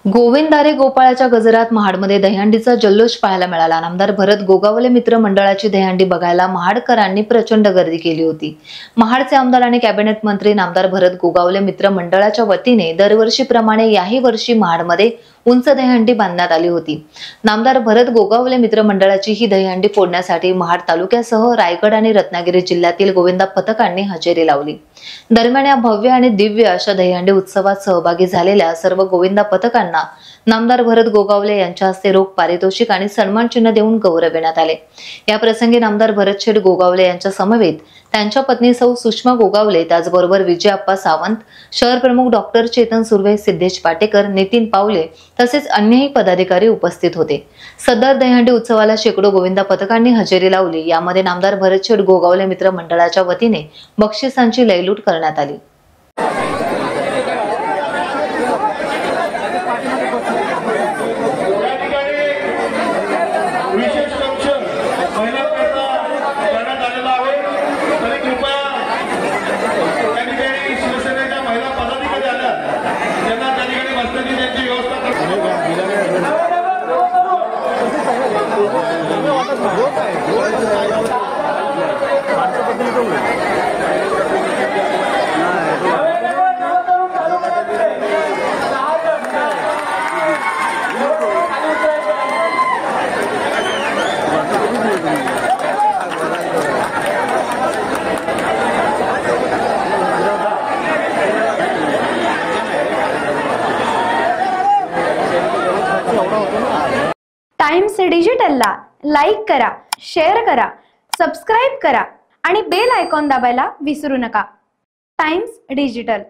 गोविंदारे गोपाळाच्या गजरात महाडमध्ये दहीहंडीचा जल्लोष पाहायला मिळाला। नामदार भरत गोगावले मित्र मंडळाची दहीहंडी बघायला महाडकरांनी प्रचंड गर्दी केली होती। महाडचे आमदार आणि कॅबिनेट मंत्री नामदार भरत गोगावले मित्र मंडळाच्या वतीने दरवर्षीप्रमाणे याही वर्षी महाडमध्ये उंच दहीहंडी बांधण्यात आली होती। नामदार भरत गोगावले मित्र मंडळाची ही दहीहंडी फोडण्यासाठी महाड तालुक्यासह रायगड आणि रत्नागिरी जिल्ह्यातील गोविंदा पथकांनी हजेरी लावली। दरम्यान या भव्य आणि दिव्य अशा दहीहंडी उत्सवात सहभागी झालेल्या सर्व गोविंदा पथकांना नामदार भरत गोगावले यांच्या हस्ते रोख पारितोषिक आणि सन्मान चिन्ह देऊन गौरविण्यात आले। या प्रसंगी नामदार भरत शेठ गोगावले यांच्या समवेत त्यांच्या पत्नी सौ सुषमा गोगावले, त्याचबरोबर विजयप्पा सावंत, शहर प्रमुख डॉक्टर चेतन सुर्वे, सिद्धेश पाटेकर, नितीन पावले तसेच अन्यही पदाधिकारी उपस्थित होते। सदर दहीहंडी उत्सवाला शेकडो गोविंदा पथकांनी हजेरी लावली। यामध्ये नामदार भरत शेठ गोगावले मित्र मंडळाच्या वतीने बक्षिसांची लयलूट करण्यात आली। टाइम्स डिजिटलला लाईक करा, शेअर करा, सबस्क्राइब करा आणि बेल आयकॉन दाबायला विसरू नका। Times digital.